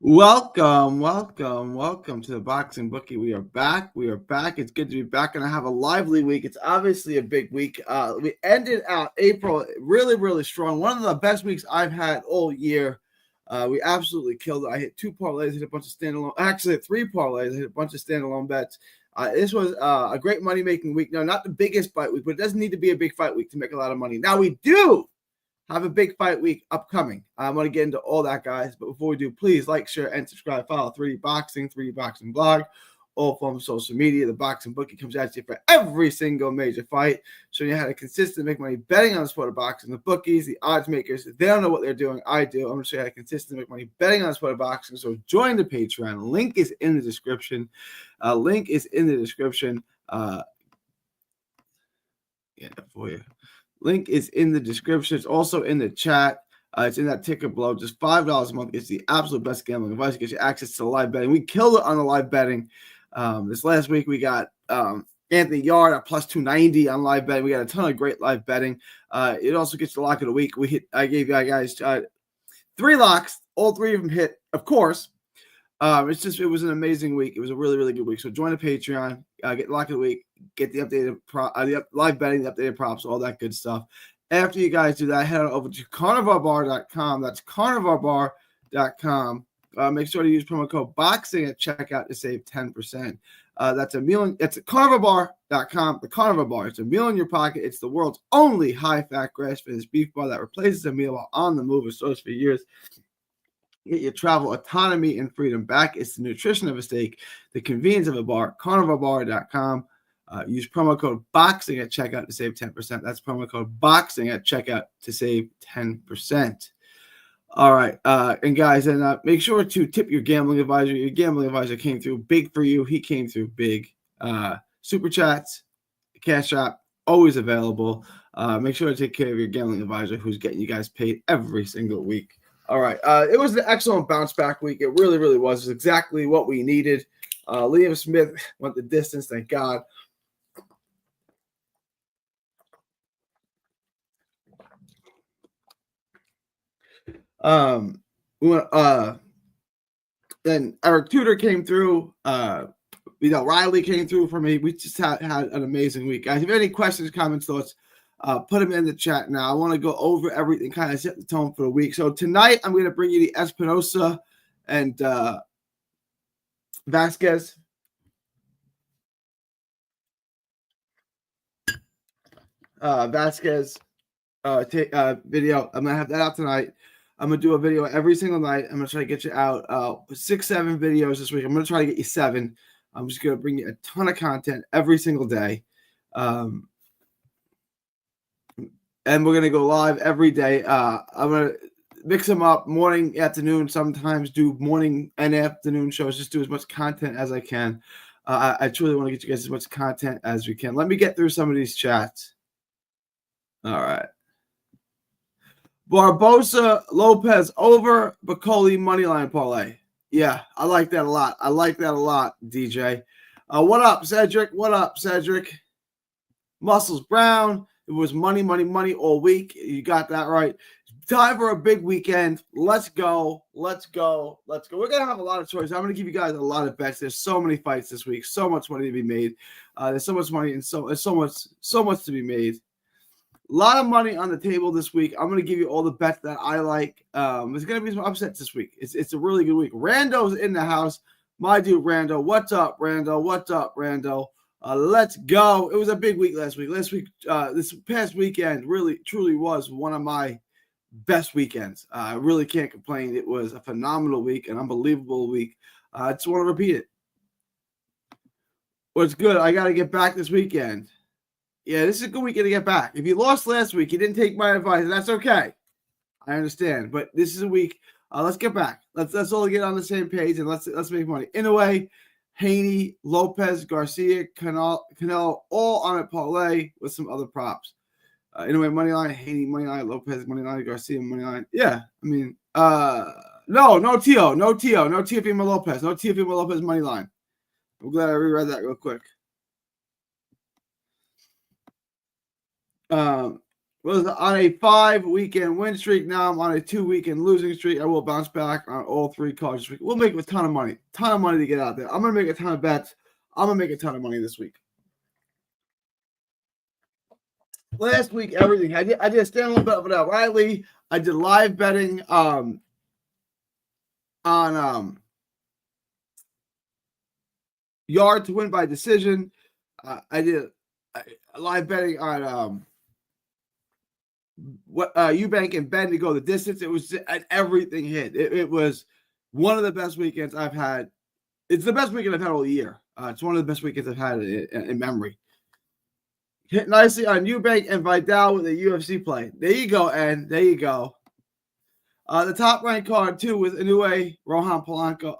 Welcome to the Boxing Bookie. We are back. It's good to be back, and I have a lively week. It's obviously a big week. We ended out April really strong. One of the best weeks I've had all year. We absolutely killed it. I hit 2 parlays, hit a bunch of standalone. Actually, 3 parlays, I hit a bunch of standalone bets. This was a great money-making week. No, not the biggest fight week, but it doesn't need to be a big fight week to make a lot of money. Now we do have a big fight week upcoming. I want to get into all that, guys. But before we do, please like, share, and subscribe. Follow 3D Boxing blog, all forms of social media. The Boxing Bookie comes at you for every single major fight, showing you how to consistently make money betting on the sport of boxing. The bookies, the odds makers, they don't know what they're doing. I do. I'm going to show you how to consistently make money betting on the sport of boxing. So join the Patreon. Link is in the description. For you. Link is in the description. It's also in the chat. It's in that ticker below. Just $5 a month. It's the absolute best gambling advice. It gets you access to live betting. We killed it on the live betting. This last week, we got Anthony Yard at plus 290 on live betting. We got a ton of great live betting. It also gets the lock of the week. I gave you guys 3 locks. All 3 of them hit, of course. It was an amazing week. It was a really good week. So join the Patreon, get the lock of the week, get the updated live betting, the updated props, all that good stuff. After you guys do that, head on over to carnivalbar.com. That's carnivalbar.com. Make sure to use promo code BOXING at checkout to save 10%. That's a meal. It's at carnivalbar.com. The Carnival Bar. It's a meal in your pocket. It's the world's only high-fat grass-finished beef bar that replaces a meal while on the move and stores for years. Get your travel autonomy and freedom back. It's the nutrition of a steak, the convenience of a bar. Carnivalbar.com. Use promo code BOXING at checkout to save 10%. That's promo code BOXING at checkout to save 10%. All right. And guys, make sure to tip your gambling advisor. Your gambling advisor came through big for you. He came through big. Super chats, Cash App, always available. Make sure to take care of your gambling advisor who's getting you guys paid every single week. All right. It was an excellent bounce back week. It really was. It was exactly what we needed. Liam Smith went the distance, thank God. Then Eric Tudor came through. Riley came through for me. We just had an amazing week. Guys, if you have any questions, comments, thoughts, put them in the chat now. I want to go over everything, kind of set the tone for the week. So tonight, I'm going to bring you the Espinosa and Vasquez. Video. I'm going to have that out tonight. I'm going to do a video every single night. I'm going to try to get you out 6-7 videos this week. I'm going to try to get you 7. I'm just going to bring you a ton of content every single day. And we're going to go live every day. I'm going to mix them up morning, afternoon, sometimes do morning and afternoon shows. Just do as much content as I can. I truly want to get you guys as much content as we can. Let me get through some of these chats. All right. Barbosa, Lopez over, Bacoli moneyline parlay. Yeah, I like that a lot. DJ. What up, Cedric? Muscles Brown. It was money all week. You got that right. Time for a big weekend. Let's go. We're going to have a lot of choices. I'm going to give you guys a lot of bets. There's so many fights this week. So much money to be made. There's so much money and so much to be made. A lot of money on the table this week. I'm going to give you all the bets that I like. There's going to be some upsets this week. It's a really good week. Rando's in the house. My dude, Rando. What's up, Rando? Let's go. It was a big week last week. This past weekend really, truly was one of my best weekends. I really can't complain. It was a phenomenal week, an unbelievable week. I just want to repeat it. What's good? I got to get back this weekend. Yeah, this is a good weekend to get back. If you lost last week, you didn't take my advice, and that's okay. I understand, but this is a week. Let's get back. Let's all get on the same page and let's make money. In a way, Haney, Lopez, Garcia, Canelo, all on a parlay with some other props. In a way, moneyline, Haney, moneyline, Lopez, moneyline, Garcia, moneyline. Yeah, I mean, no Teofimo Lopez, moneyline. I'm glad I reread that real quick. Was on a 5-weekend win streak. Now I'm on a 2-weekend losing streak. I will bounce back on all 3 cards this week. We'll make a ton of money. Ton of money to get out there. I'm going to make a ton of bets. I'm going to make a ton of money this week. Last week, everything. I did a standalone bet with Riley. I did live betting on yard to win by decision. I did live betting on Eubank and Ben to go the distance. It was everything hit. It was one of the best weekends I've had. It's the best weekend I've had all year. It's one of the best weekends I've had in memory. Hit nicely on Eubank and Vidal with a UFC play. There you go, Ed. There you go. The top ranked card too with Inoue, Rohan Polanco.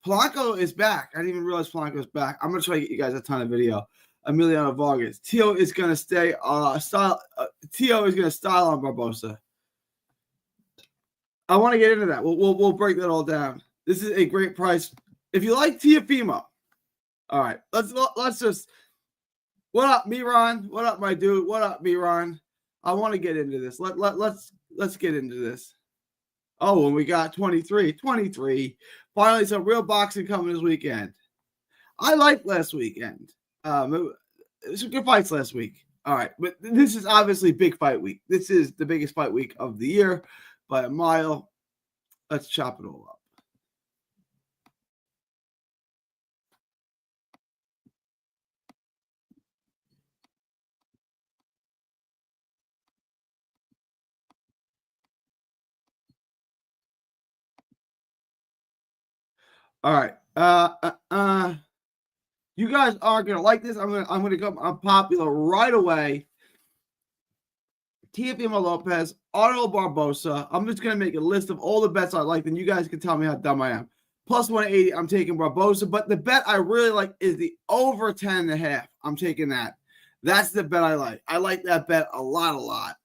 Polanco is back. I didn't even realize Polanco is back. I'm gonna try to get you guys a ton of video. Emiliano Vargas. Tio is gonna stay Tio is gonna style on Barbosa. I want to get into that. We'll break that all down. This is a great price. If you like Tiafimo, all right. Let's just. What up, Miran? What up, my dude? What up, Miran? I want to get into this. Let's get into this. Oh, and we got 23. Finally, some real boxing coming this weekend. I liked last weekend. It was some good fights last week. All right, but this is obviously big fight week. This is the biggest fight week of the year by a mile. Let's chop it all up. All right. You guys are gonna like this. I'm gonna go unpopular right away. Teofimo Lopez, Arnold Barbosa. I'm just gonna make a list of all the bets I like, and you guys can tell me how dumb I am. Plus 180, I'm taking Barbosa, but the bet I really like is the over 10.5. I'm taking that. That's the bet I like. I like that bet a lot.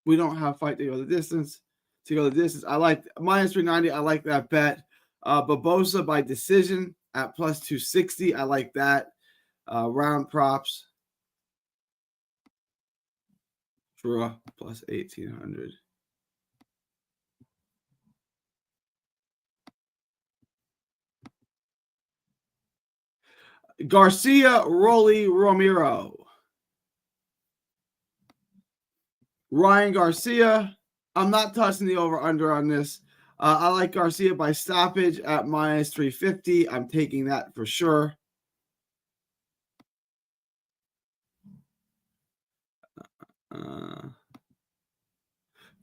We don't have fight to go the distance. I like minus 390. I like that bet. Barbosa by decision at plus 260. I like that. Round props. Draw plus 1800. Garcia, Rolly, Ramiro. Ryan Garcia. I'm not touching the over-under on this. I like Garcia by stoppage at minus 350. I'm taking that for sure.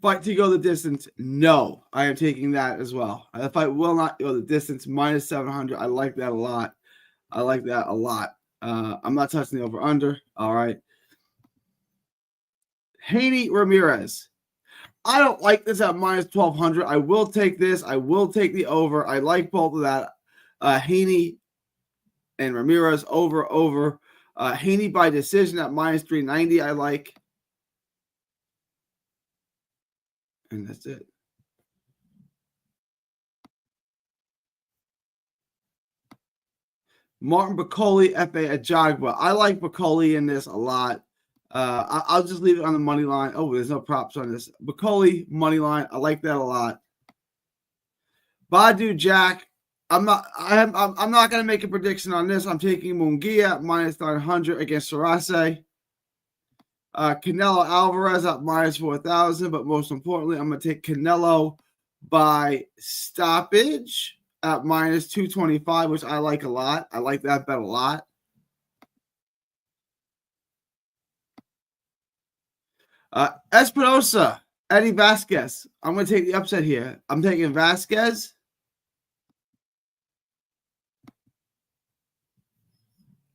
Fight to go the distance. No, I am taking that as well. The fight will not go the distance. Minus 700. I like that a lot. I'm not touching the over-under. All right. Haney Ramirez. I don't like this at minus 1,200. I will take this. I will take the over. I like both of that. Haney and Ramirez over. Haney by decision at minus 390. I like. And that's it. Martin Bacoli, F.A. Ajagba. I like Bacoli in this a lot. I'll just leave it on the money line. Oh, there's no props on this. Bacoli, money line. I like that a lot. Badu Jack. I'm not going to make a prediction on this. I'm taking Mongia at minus 900 against Sarase. Canelo Alvarez at minus 4,000. But most importantly, I'm going to take Canelo by stoppage at minus 225, which I like a lot. I like that bet a lot. Espinosa, Eddie Vasquez. I'm going to take the upset here. I'm taking Vasquez.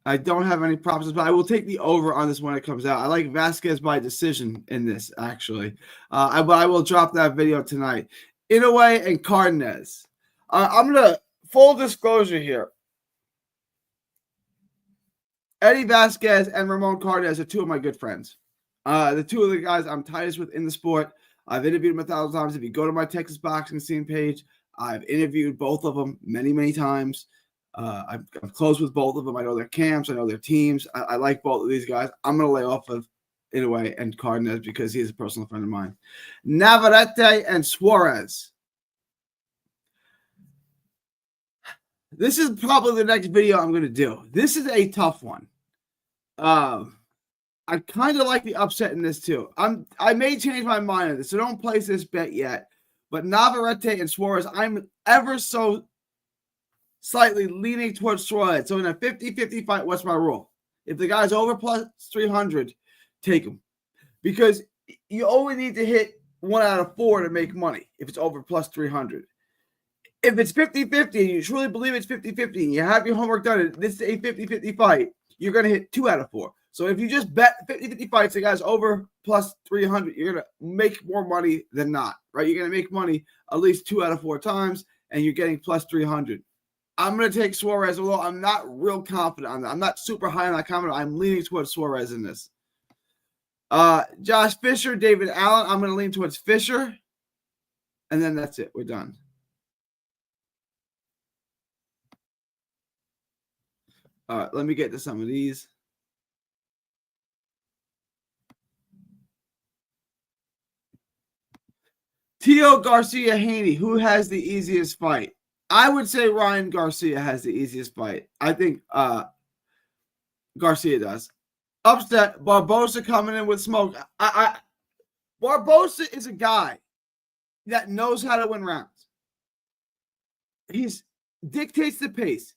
I don't have any props, but I will take the over on this when it comes out. I like Vasquez by decision in this, actually. But I will drop that video tonight. Inoue and Cardenas. I'm going to, full disclosure here. Eddie Vasquez and Ramon Cardenas are two of my good friends. The two of the guys I'm tightest with in the sport. I've interviewed them 1,000 times. If you go to my Texas boxing scene page, I've interviewed both of them many times. I'm close with both of them. I know their camps. I know their teams. I like both of these guys. I'm going to lay off of Inoue and Cardenas because he's a personal friend of mine. Navarrete and Suarez. This is probably the next video I'm going to do. This is a tough one. I kind of like the upset in this too. I may change my mind on this, so don't place this bet yet. But Navarrete and Suarez, I'm ever so slightly leaning towards Suarez. So in a 50-50 fight, what's my rule? If the guy's over plus 300, take him. Because you only need to hit 1 out of 4 to make money if it's over plus 300. If it's 50-50 and you truly believe it's 50-50 and you have your homework done and this is a 50-50 fight, you're going to hit 2 out of 4. So if you just bet 50-50 fights, the guy's over plus 300, you're going to make more money than not, right? You're going to make money at least 2 out of 4 times, and you're getting plus 300. I'm going to take Suarez, although I'm not real confident on that. I'm not super high on that comment. I'm leaning towards Suarez in this. Josh Fisher, David Allen, I'm going to lean towards Fisher, and then that's it. We're done. All right, let me get to some of these. Tio Garcia Haney, who has the easiest fight? I would say Ryan Garcia has the easiest fight. I think Garcia does. Upset, Barbosa coming in with smoke. Barbosa is a guy that knows how to win rounds. He dictates the pace.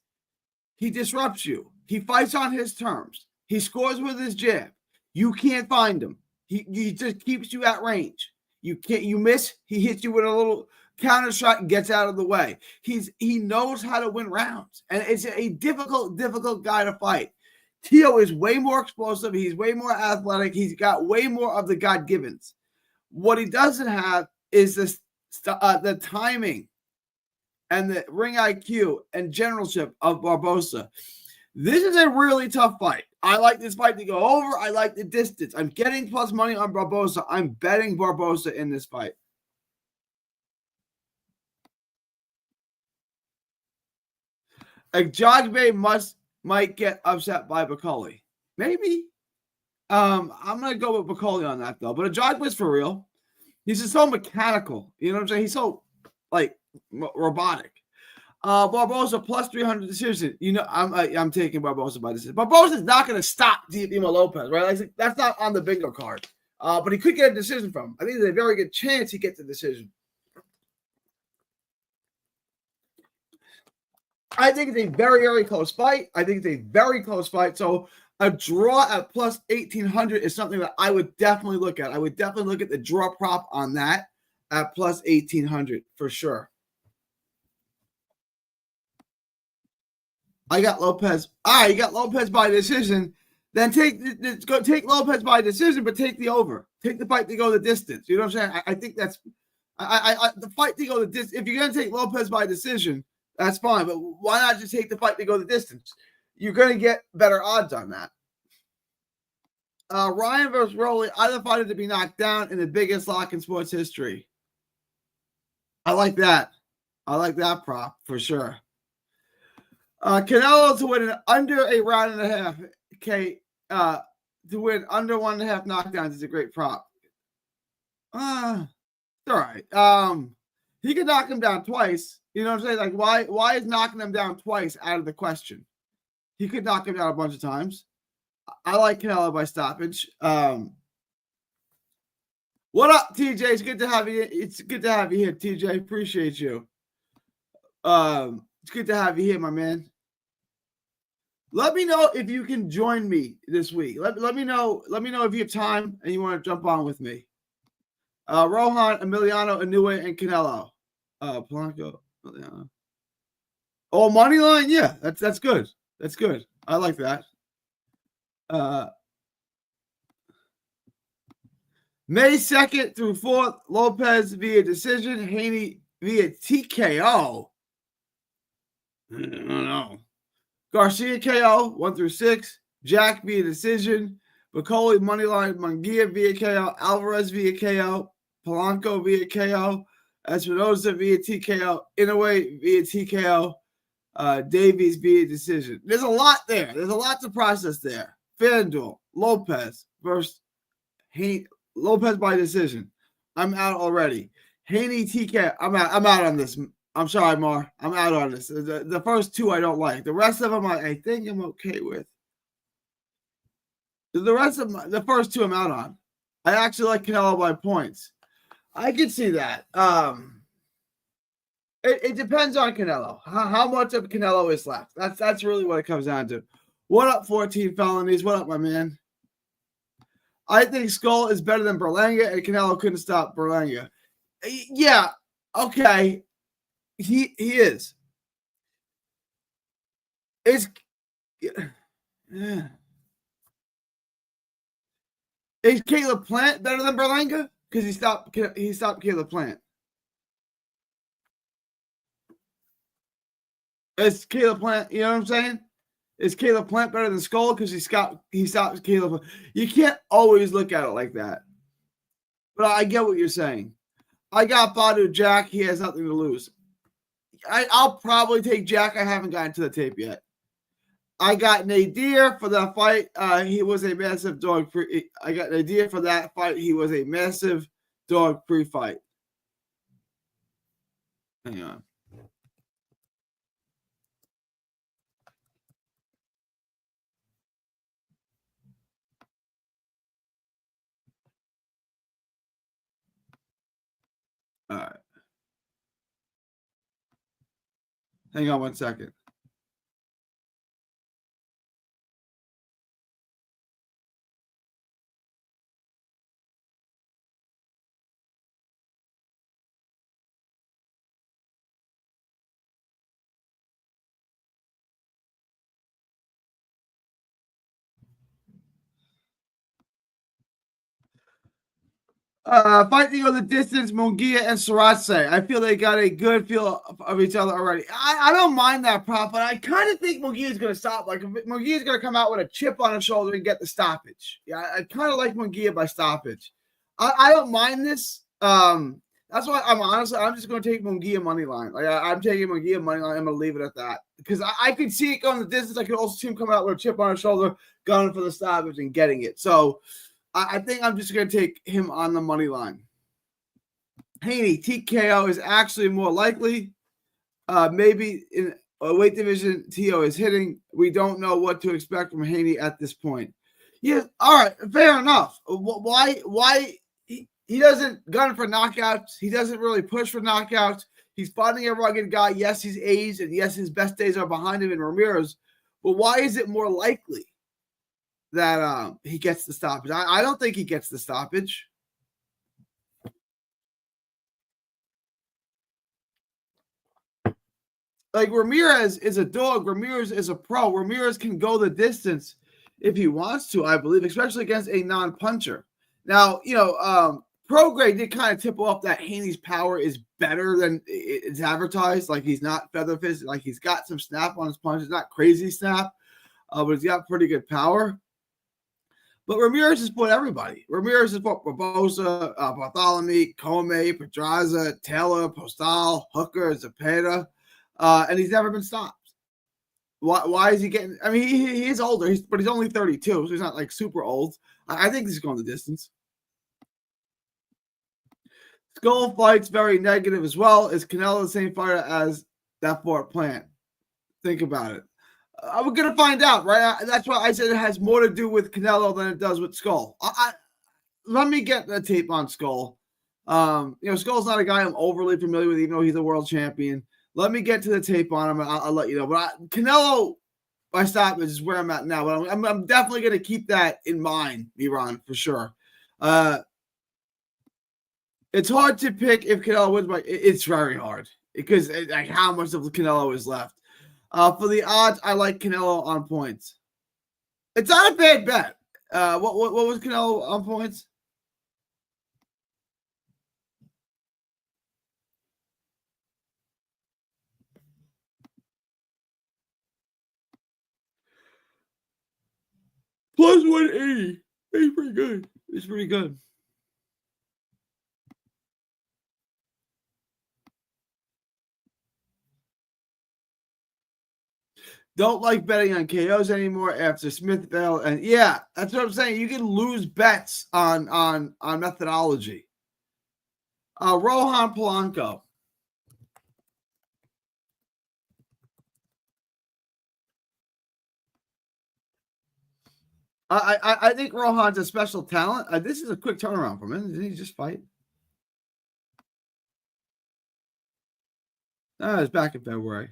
He disrupts you. He fights on his terms. He scores with his jab. You can't find him. He just keeps you at range. You miss, he hits you with a little counter shot and gets out of the way. He knows how to win rounds. And it's a difficult guy to fight. Tio is way more explosive. He's way more athletic. He's got way more of the God-givens. What he doesn't have is the timing and the ring IQ and generalship of Barbosa. This is a really tough fight. I like this fight to go over. I like the distance. I'm getting plus money on Barbosa. I'm betting Barbosa in this fight. Ajagbe might get upset by Bakoli. Maybe. I'm going to go with Bakoli on that, though. But Ajagbe's for real. He's just so mechanical. You know what I'm saying? He's so, robotic. Barbosa plus 300 decision. You know, I'm taking Barbosa by decision. Barbosa's not going to stop Dima Lopez, right? Like, that's not on the bingo card. But he could get a decision from him. I think there's a very good chance he gets a decision. I think it's a very, very close fight. So a draw at plus 1,800 is something that I would definitely look at. I would definitely look at the draw prop on that at plus 1,800 for sure. I got Lopez. All right, you got Lopez by decision. Then take Lopez by decision, but take the over. Take the fight to go the distance. You know what I'm saying? I think that's the fight to go the distance. If you're going to take Lopez by decision, that's fine. But why not just take the fight to go the distance? You're going to get better odds on that. Ryan versus Rolly, either fighter to be knocked down in the biggest lock in sports history. I like that. I like that prop for sure. Canelo to win under a round and a half. Okay, to win under 1.5 knockdowns is a great prop. All right. He could knock him down twice. You know what I'm saying? Like, why is knocking him down twice out of the question? He could knock him down a bunch of times. I like Canelo by stoppage. What up, TJ? It's good to have you. It's good to have you here, TJ. Appreciate you. It's good to have you here, my man. Let me know if you can join me this week. Let me know if you have time and you want to jump on with me. Rohan, Emiliano, Inoue, and Canelo. Polanco, Emiliano. Oh, money line? Yeah, that's good. That's good. I like that. May 2nd through 4th, Lopez via decision, Haney via TKO. I don't know. Garcia KO 1 through 6. Jack via decision. Bakoli moneyline. Mongia via KO. Alvarez via KO. Polanco via KO. Espinosa via TKO. Inoue via TKO. Davies via decision. There's a lot there. There's a lot to process there. FanDuel, Lopez versus Lopez by decision. I'm out already. Haney, TK, I'm out on this. I'm sorry, Mar. I'm out on this. The first two I don't like. The rest of them I think I'm okay with. The rest of the first two I'm out on. I actually like Canelo by points. I can see that. It depends on Canelo. How much of Canelo is left? That's really what it comes down to. What up, 14 felonies? What up, my man? I think Skull is better than Berlanga, and Canelo couldn't stop Berlanga. Yeah, okay. He is. Is Caleb Plant better than Berlanga? Because he stopped Caleb Plant. Is Caleb Plant, you know what I'm saying? Is Caleb Plant better than Skull because he stopped Caleb? You can't always look at it like that. But I get what you're saying. I got Badu Jack. He has nothing to lose. I'll probably take Jack. I haven't gotten to the tape yet. I got Nadir for that fight. He was a massive dog. I got Nadir for that fight. He was a massive dog pre-fight. Hang on. All right. Hang on 1 second. Fighting on the distance, Mongia and Saratse. I feel they got a good feel of each other already. I don't mind that prop, but I kind of think Mongia is going to stop. Like, Mongia is going to come out with a chip on his shoulder and get the stoppage. Yeah, I kind of like Mongia by stoppage. I don't mind this. That's why I'm just going to take Mongia money line. Like, I'm taking Mongia money line. I'm going to leave it at that because I could see it going the distance. I could also see him coming out with a chip on his shoulder, going for the stoppage and getting it. So I think I'm just going to take him on the money line. Haney, TKO is actually more likely. Maybe in a weight division, TO is hitting. We don't know what to expect from Haney at this point. Yeah, all right, fair enough. Why he doesn't gun for knockouts? He doesn't really push for knockouts. He's fighting a rugged guy. Yes, he's aged, and yes, his best days are behind him in Ramirez. But why is it more likely that he gets the stoppage? I don't think he gets the stoppage. Like, Ramirez is a dog. Ramirez is a pro. Ramirez can go the distance if he wants to, I believe, especially against a non-puncher. Now, Prograde did kind of tip off that Haney's power is better than it's advertised. Like, he's not feather fisted. Like, he's got some snap on his punches. Not crazy snap, but he's got pretty good power. But Ramirez has fought everybody. Ramirez has fought Barbosa, Bartholomew, Comey, Pedraza, Taylor, Postal, Hooker, Zepeda, and he's never been stopped. Why is he getting? I mean, he is older, but he's only 32, so he's not like super old. I think he's going the distance. Skull fights very negative as well. Is Canelo the same fighter as that Fort Plant? Think about it. We're going to find out, right? That's why I said it has more to do with Canelo than it does with Skull. Let me get the tape on Skull. Skull's not a guy I'm overly familiar with, even though he's a world champion. Let me get to the tape on him, and I'll let you know. But Canelo by stoppage is where I'm at now. But I'm definitely going to keep that in mind, Iran, for sure. It's hard to pick if Canelo wins, but it's very hard because like how much of Canelo is left. For the odds, I like Canelo on points. It's not a bad bet. What was Canelo on points? Plus 180. It's pretty good. It's pretty good. Don't like betting on KOs anymore after Smith failed. And yeah, that's what I'm saying. You can lose bets on methodology. Rohan Polanco. I think Rohan's a special talent. This is a quick turnaround from him. Didn't he just fight? No, it's back in February.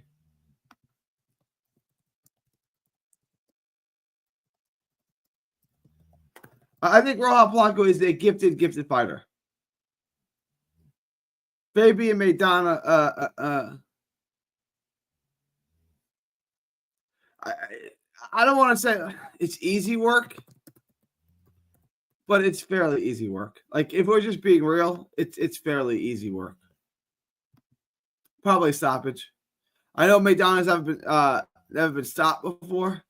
I think Rohan Polanco is a gifted fighter. Fabian Maidana, I don't want to say it's easy work, but it's fairly easy work. Like if we're just being real, it's fairly easy work. Probably stoppage. I know Maidana's never been stopped before.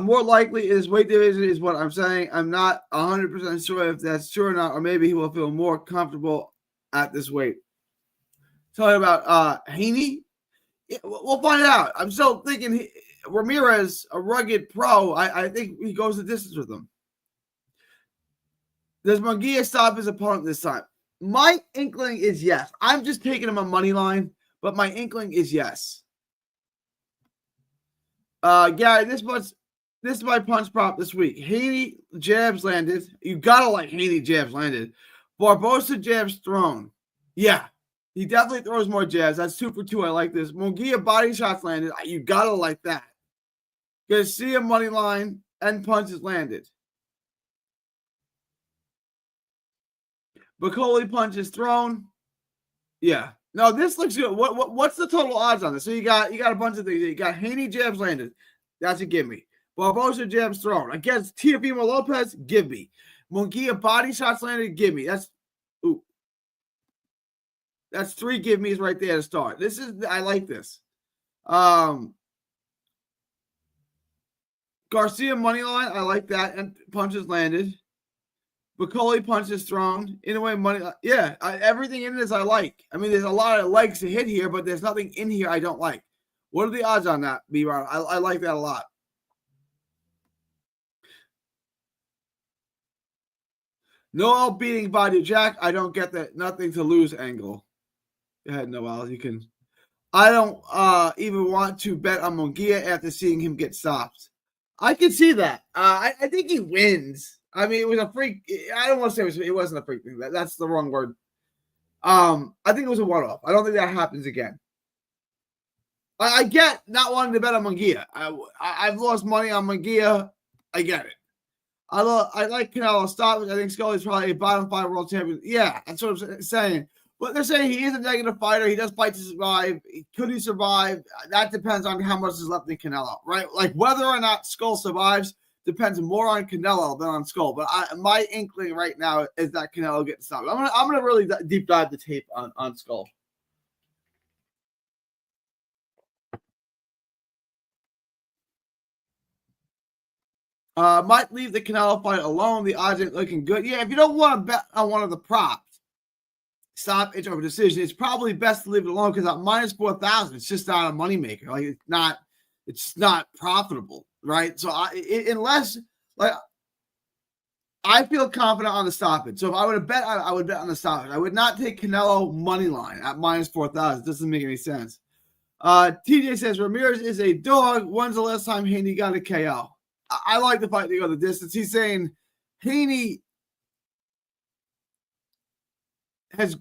More likely his weight division is what I'm saying. I'm not 100% sure if that's true or not, or maybe he will feel more comfortable at this weight. Talking about Haney, yeah, we'll find out. I'm still thinking Ramirez, a rugged pro. I think he goes the distance with him. Does Mongia stop his opponent this time? My inkling is yes. I'm just taking him on money line, but my inkling is yes. Gary, this is my punch prop this week. Haney jabs landed. You gotta like Haney jabs landed. Barbosa jabs thrown. Yeah, he definitely throws more jabs. That's 2 for 2. I like this. Mongia body shots landed. You gotta like that. Garcia money line and punches landed. Bacoli punches thrown. Yeah. No, this looks good. What's the total odds on this? So you got a bunch of things. You got Haney jabs landed. That's a gimme. Barbosa jabs thrown. Against Teofimo Lopez, give me. Mongia body shots landed, give me. That's 3 give me's right there to start. I like this. Garcia money line, I like that. And punches landed. Bacoli punches thrown. In a way, money. Yeah, everything in this I like. I mean, there's a lot of likes to hit here, but there's nothing in here I don't like. What are the odds on that, B-Ron? I like that a lot. Noel beating Badu Jack. I don't get that nothing to lose angle. Go ahead, Noel. You can. I don't even want to bet on Mongia after seeing him get stopped. I can see that. I think he wins. I mean, it was a freak. I don't want to say it wasn't a freak thing. That's the wrong word. I think it was a one-off. I don't think that happens again. I get not wanting to bet on Mongia. I've lost money on Mongia. I get it. I like Canelo stoppage. I think Scully's probably a bottom 5 world champion. Yeah, that's what I'm saying. But they're saying he is a negative fighter. He does fight to survive. Could he survive? That depends on how much is left in Canelo, right? Like whether or not Skull survives depends more on Canelo than on Skull. But my inkling right now is that Canelo gets stopped. I'm gonna really deep dive the tape on Skull. Might leave the Canelo fight alone. The odds ain't looking good. Yeah, if you don't want to bet on one of the props, stoppage over decision, it's probably best to leave it alone because at minus 4,000, it's just not a moneymaker. Like it's not profitable, right? So unless I feel confident on the stoppage. So if I would have bet, I would bet on the stoppage. I would not take Canelo money line at minus 4,000. It doesn't make any sense. TJ says Ramirez is a dog. When's the last time Haney got a KO? I like the fight to go the distance. He's saying Haney has,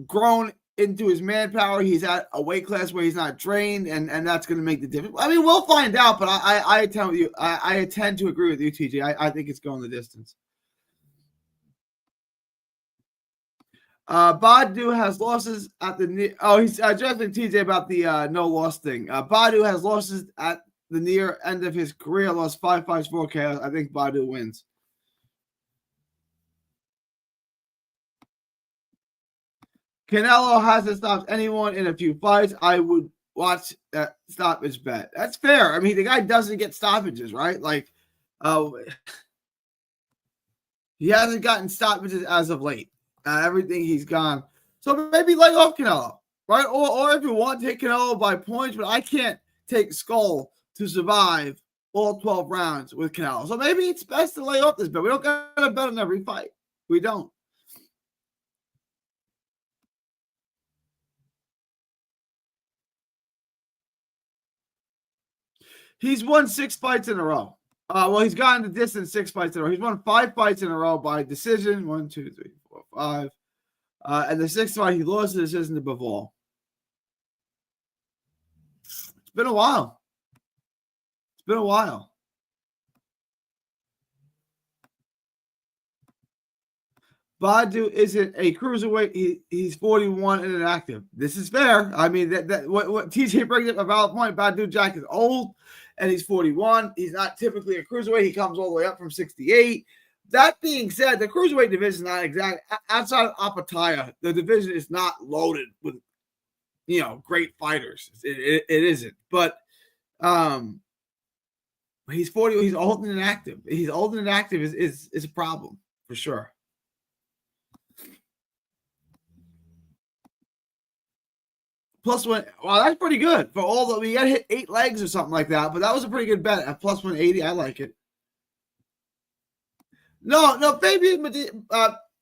grown into his manpower. He's at a weight class where he's not trained, and that's going to make the difference. I mean, we'll find out, but I tell you, I tend to agree with you, TJ. I think it's going the distance. Badu has losses at the he's addressing TJ about the no loss thing. Badu has losses at the near end of his career, lost 5 fights, 4 KOs. I think Badu wins. Canelo hasn't stopped anyone in a few fights. I would watch that stoppage bet. That's fair. I mean, the guy doesn't get stoppages, right? Like, He hasn't gotten stoppages as of late. Everything he's gone. So maybe lay off Canelo, right? Or if you want, take Canelo by points, but I can't take Skull to survive all 12 rounds with Canelo. So maybe it's best to lay off this bet. We don't got to bet on every fight. We don't. He's won 6 fights in a row. Well, he's gotten the distance 6 fights in a row. He's won 5 fights in a row by decision. 1, 2, 3, 4, 5. And the 6th fight, he lost the decision to Bivol. It's been a while. It's been a while. Badu isn't a cruiserweight. He's 41 and inactive. This is fair. I mean, what TJ brings up a valid point. Badu Jack is old, and he's 41. He's not typically a cruiserweight. He comes all the way up from 68. That being said, the cruiserweight division is not exactly outside of Apataya. The division is not loaded with, great fighters. It isn't. But he's 40. He's old and inactive. He's old and inactive is a problem for sure. +1. Wow, that's pretty good for all the. We got to hit 8 legs or something like that, but that was a pretty good bet at +180. I like it. No, baby,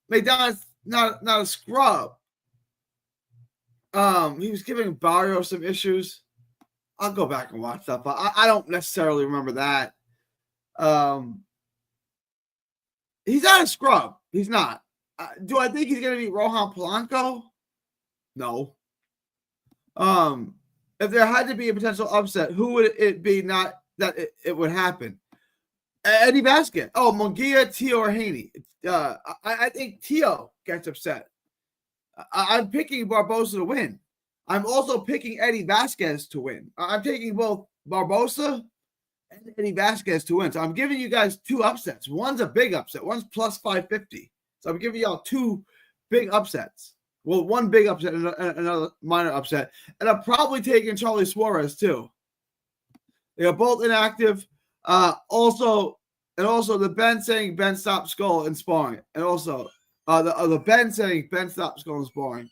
McDonald's not a scrub. He was giving Barrio some issues. I'll go back and watch that, but I don't necessarily remember that. He's not a scrub. He's not. Do I think he's going to beat Rohan Polanco? No. If there had to be a potential upset, who would it be? Not that it would happen. Eddie Vasquez. Oh, Mongia, Tio, or Haney. I think Tio gets upset. I'm picking Barbosa to win. I'm also picking Eddie Vasquez to win. I'm taking both Barbosa and Eddie Vasquez to win. So I'm giving you guys 2 upsets. One's a big upset. One's +550. So I'm giving y'all 2 big upsets. Well, one big upset and another minor upset. And I'm probably taking Charlie Suarez too. They are both inactive. Also the Ben saying Ben stop Skull and sparring. And also the Ben saying Ben stop Skull and sparring.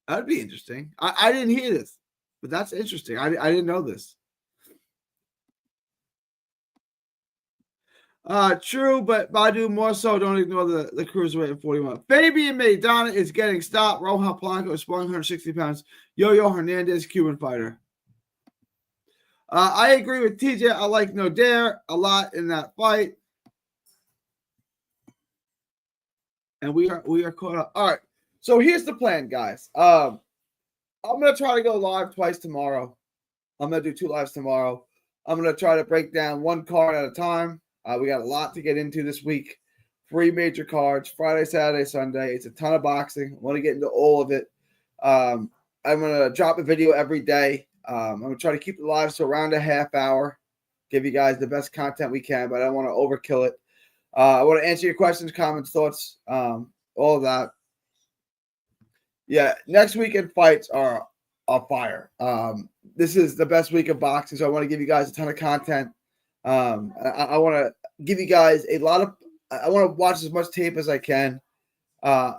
That'd be interesting. I didn't hear this, but that's interesting. I didn't know this. True, but Badu more so. Don't ignore the cruiserweight at 41. Fabian Maidana is getting stopped. Rohan Polanco is sparring 160 pounds. Yo-Yo Hernandez, Cuban fighter. I agree with TJ. I like Nodair a lot in that fight. And we are caught up. All right. So here's the plan, guys. I'm gonna try to go live twice tomorrow. I'm gonna do 2 lives tomorrow. I'm gonna try to break down 1 card at a time. We got a lot to get into this week. 3 major cards, Friday, Saturday, Sunday. It's a ton of boxing. I want to get into all of it. I'm going to drop a video every day. I'm going to try to keep the lives to around a half hour, give you guys the best content we can, but I don't want to overkill it. I want to answer your questions, comments, thoughts, all of that. Yeah, next weekend fights are fire. This is the best week of boxing, so I want to give you guys a ton of content. I want to give you guys a lot of. I want to watch as much tape as I can. I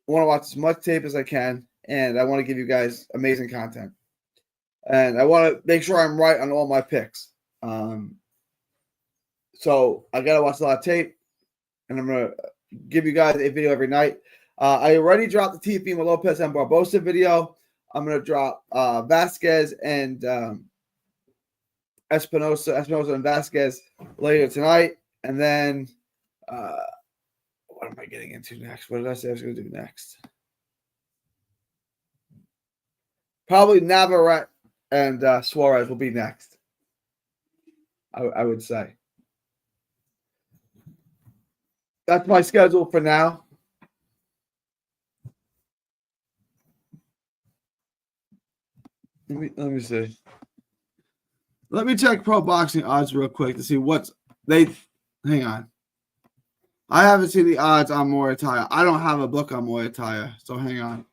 want to watch as much tape as I can, and I want to give you guys amazing content. And I want to make sure I'm right on all my picks. So I got to watch a lot of tape, and I'm gonna give you guys a video every night. I already dropped the Teofimo Lopez and Barbosa video. I'm gonna drop Vasquez and Espinosa and Vasquez later tonight. And then what am I getting into next? What did I say I was going to do next? Probably Navarrete and Suarez will be next. I would say. That's my schedule for now. Let me see. Let me check pro boxing odds real quick to see what's they. Hang on. I haven't seen the odds on Muay Thai. I don't have a book on Muay Thai, so hang on.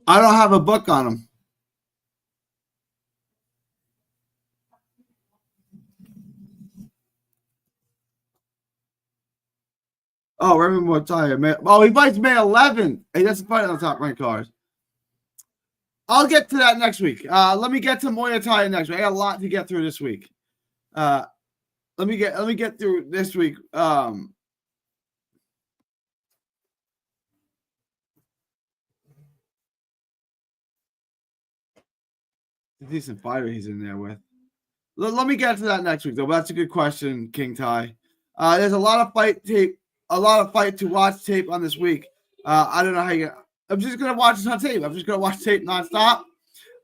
I don't have a book on him. Oh, Raymond Mongia. Oh, he fights May 11th. He doesn't fight on the top ranked cards. I'll get to that next week. Let me get to Muay Thai next week. I got a lot to get through this week. Let me get through this week. A decent fighter he's in there with. Let me get to that next week, though. That's a good question, King Ty. There's a lot of fight tape, a lot of fight to watch tape on this week. I don't know how you. I'm just gonna watch this on tape. I'm just gonna watch tape nonstop.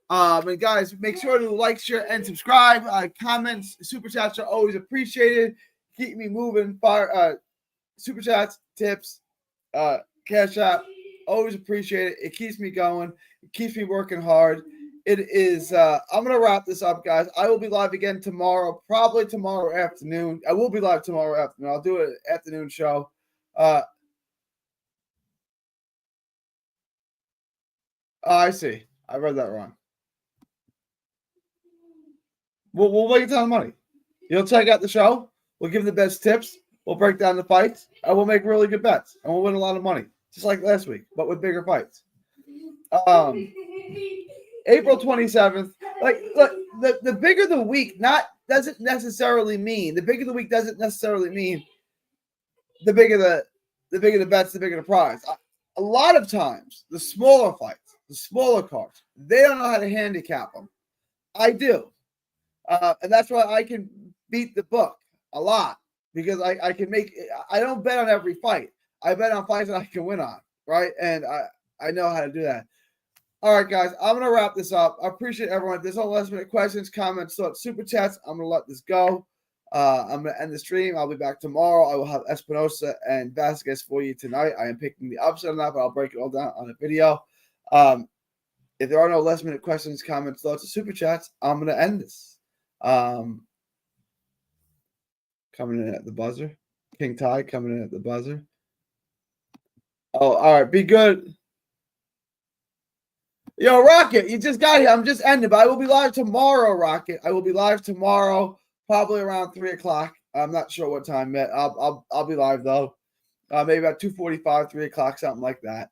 And guys, make sure to like, share, and subscribe. Comments, super chats are always appreciated. Keep me moving. Super chats, tips, cash app, always appreciate it. It keeps me going. It keeps me working hard. It is. I'm gonna wrap this up, guys. I will be live again tomorrow, probably tomorrow afternoon. I will be live tomorrow afternoon. I'll do an afternoon show. I see. I read that wrong. We'll make a ton of money. You'll check out the show. We'll give the best tips. We'll break down the fights. And we'll make really good bets. And we'll win a lot of money, just like last week, but with bigger fights. April 27th. Like, look, the bigger the week, doesn't necessarily mean the bigger the week doesn't necessarily mean the bigger the bets, the bigger the prize. A lot of times, the smaller fights, the smaller cards, they don't know how to handicap them. I do. And that's why I can beat the book a lot, because I can make – I don't bet on every fight. I bet on fights that I can win on, right? And I know how to do that. All right, guys, I'm going to wrap this up. I appreciate everyone. If there's no last-minute questions, comments, thoughts, super chats, I'm going to let this go. I'm going to end the stream. I'll be back tomorrow. I will have Espinosa and Vasquez for you tonight. I am picking the upset on that, but I'll break it all down on a video. If there are no last-minute questions, comments, thoughts, or super chats, I'm going to end this. Coming in at the buzzer. King Ty coming in at the buzzer. Oh, all right. Be good. Yo, Rocket, you just got here. I'm just ending, but I will be live tomorrow, Rocket. I will be live tomorrow, probably around 3 o'clock. I'm not sure what time yet. I'll be live though. Maybe about 2:45, 3 o'clock, something like that.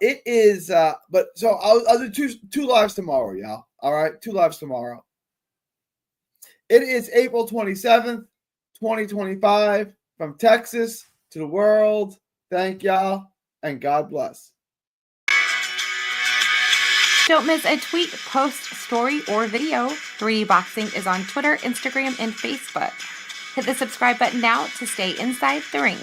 It is, but so I'll do two lives tomorrow, y'all. All right, 2 lives tomorrow. It is April 27th, 2025, from Texas to the world. Thank y'all, and God bless. Don't miss a tweet, post, story, or video. 3D Boxing is on Twitter, Instagram, and Facebook. Hit the subscribe button now to stay inside the ring.